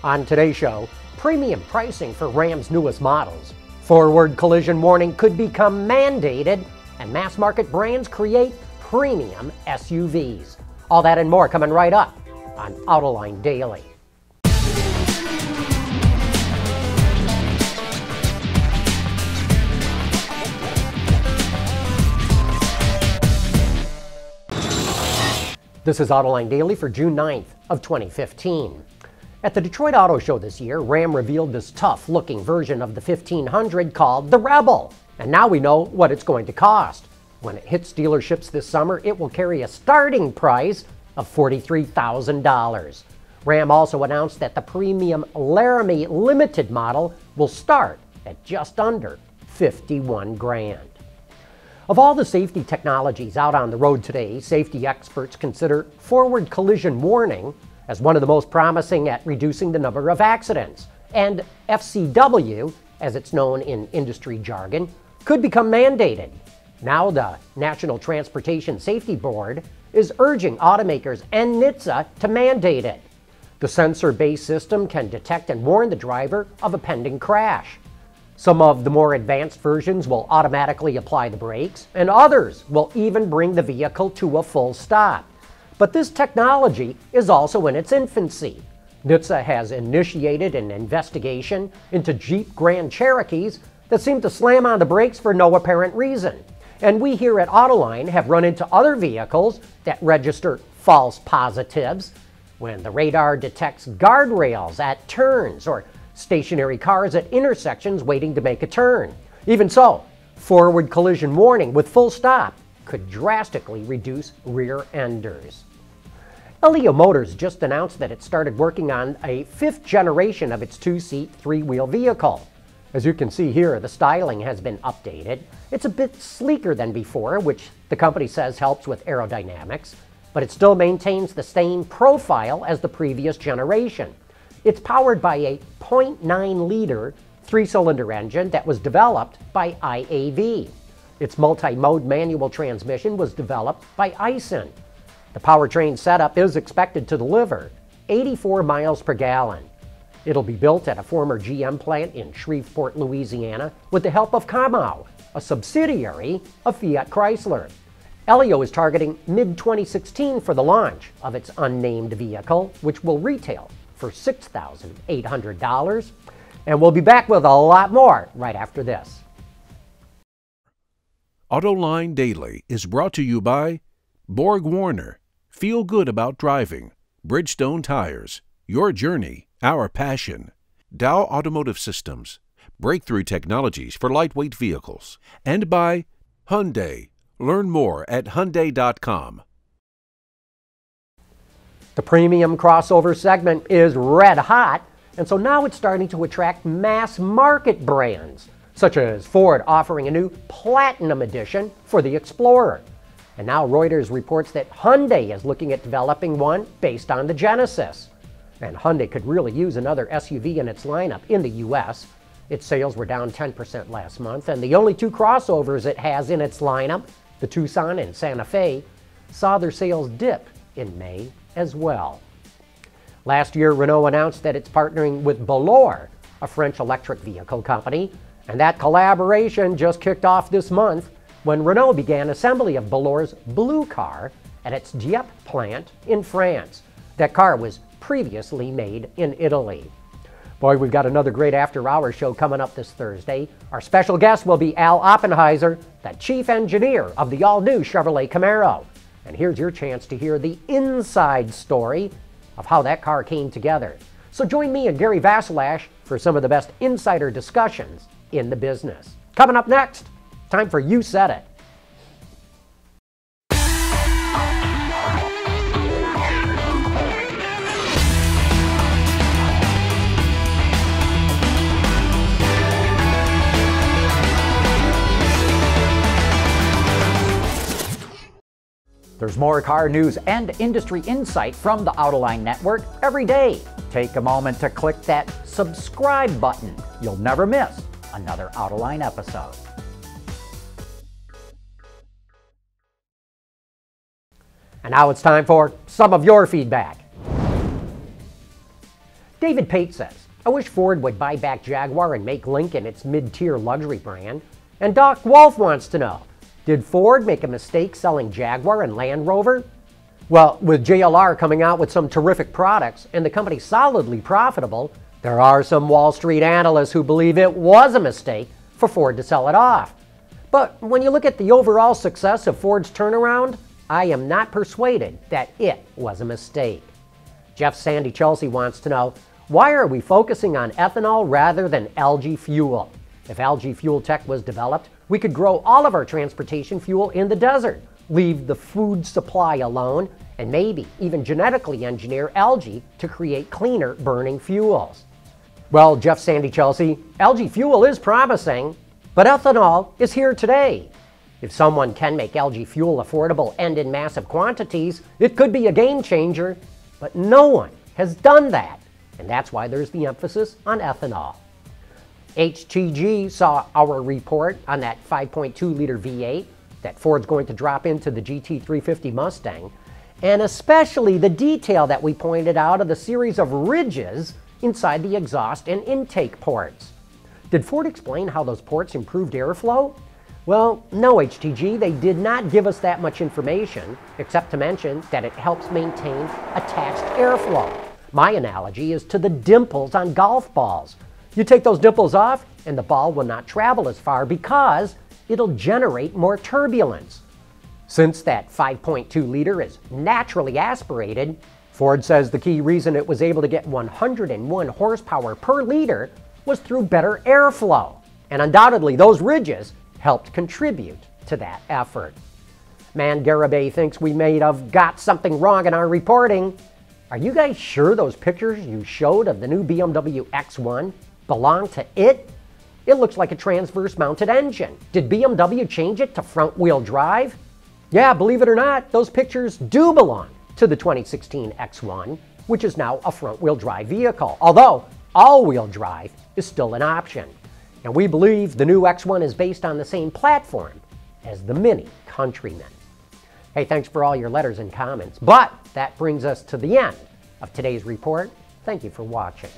On today's show, premium pricing for Ram's newest models, forward collision warning could become mandated, and mass market brands create premium SUVs. All that and more coming right up on Autoline Daily. This is Autoline Daily for June 9th of 2015. At the Detroit Auto Show this year, Ram revealed this tough-looking version of the 1500 called the Rebel. And now we know what it's going to cost. When it hits dealerships this summer, it will carry a starting price of $43,000. Ram also announced that the premium Laramie Limited model will start at just under $51,000. Of all the safety technologies out on the road today, safety experts consider forward collision warning as one of the most promising at reducing the number of accidents. And FCW, as it's known in industry jargon, could become mandated. Now the National Transportation Safety Board is urging automakers and NHTSA to mandate it. The sensor-based system can detect and warn the driver of a pending crash. Some of the more advanced versions will automatically apply the brakes, and others will even bring the vehicle to a full stop. But this technology is also in its infancy. NHTSA has initiated an investigation into Jeep Grand Cherokees that seem to slam on the brakes for no apparent reason. And we here at Autoline have run into other vehicles that register false positives when the radar detects guardrails at turns or stationary cars at intersections waiting to make a turn. Even so, forward collision warning with full stop could drastically reduce rear enders. Elio Motors just announced that it started working on a 5th generation of its two-seat, three-wheel vehicle. As you can see here, the styling has been updated. It's a bit sleeker than before, which the company says helps with aerodynamics, but it still maintains the same profile as the previous generation. It's powered by a 0.9-liter three-cylinder engine that was developed by IAV. Its multi-mode manual transmission was developed by Aisin. The powertrain setup is expected to deliver 84 miles per gallon. It'll be built at a former GM plant in Shreveport, Louisiana, with the help of Kamau, a subsidiary of Fiat Chrysler. Elio is targeting mid-2016 for the launch of its unnamed vehicle, which will retail for $6,800. And we'll be back with a lot more right after this. Autoline Daily is brought to you by Borg Warner. Feel good about driving. Bridgestone Tires. Your journey, our passion. Dow Automotive Systems. Breakthrough technologies for lightweight vehicles. And by Hyundai. Learn more at Hyundai.com. The premium crossover segment is red hot, and so now it's starting to attract mass market brands, such as Ford offering a new Platinum Edition for the Explorer. And now Reuters reports that Hyundai is looking at developing one based on the Genesis. And Hyundai could really use another SUV in its lineup in the U.S. Its sales were down 10% last month, and the only two crossovers it has in its lineup, the Tucson and Santa Fe, saw their sales dip in May as well. Last year, Renault announced that it's partnering with Bluecar, a French electric vehicle company, and that collaboration just kicked off this month when Renault began assembly of Bluecar's Bluecar at its Dieppe plant in France. That car was previously made in Italy. Boy, we've got another great after-hours show coming up this Thursday. Our special guest will be Al Oppenheiser, the chief engineer of the all-new Chevrolet Camaro. And here's your chance to hear the inside story of how that car came together. So join me and Gary Vasilash for some of the best insider discussions in the business. Coming up next, time for You Said It. There's more car news and industry insight from the Autoline Network every day. Take a moment to click that subscribe button. You'll never miss another Autoline episode. And now it's time for some of your feedback. David Pate says, I wish Ford would buy back Jaguar and make Lincoln its mid-tier luxury brand. And Doc Wolf wants to know, did Ford make a mistake selling Jaguar and Land Rover? Well, with JLR coming out with some terrific products and the company solidly profitable, there are some Wall Street analysts who believe it was a mistake for Ford to sell it off. But when you look at the overall success of Ford's turnaround, I am not persuaded that it was a mistake. Jeff Sandy Chelsea wants to know, why are we focusing on ethanol rather than algae fuel? If algae fuel tech was developed, we could grow all of our transportation fuel in the desert, leave the food supply alone, and maybe even genetically engineer algae to create cleaner burning fuels. Well, Jeff Sandy Chelsea, algae fuel is promising, but ethanol is here today. If someone can make algae fuel affordable and in massive quantities, it could be a game changer, but no one has done that, and that's why there's the emphasis on ethanol. HTG saw our report on that 5.2-liter V8 that Ford's going to drop into the GT350 Mustang, and especially the detail that we pointed out of the series of ridges inside the exhaust and intake ports. Did Ford explain how those ports improved airflow? Well, no, HTG, they did not give us that much information, except to mention that it helps maintain attached airflow. My analogy is to the dimples on golf balls. You take those dimples off, and the ball will not travel as far because it'll generate more turbulence. Since that 5.2-liter is naturally aspirated, Ford says the key reason it was able to get 101 horsepower per liter was through better airflow. And undoubtedly, those ridges helped contribute to that effort. Man Garabay thinks we may have got something wrong in our reporting. Are you guys sure those pictures you showed of the new BMW X1 belong to it? It looks like a transverse mounted engine. Did BMW change it to front-wheel drive? Yeah, believe it or not, those pictures do belong to the 2016 X1, which is now a front-wheel drive vehicle, although all-wheel drive is still an option. And we believe the new X1 is based on the same platform as the Mini Countryman. Hey, thanks for all your letters and comments, but that brings us to the end of today's report. Thank you for watching.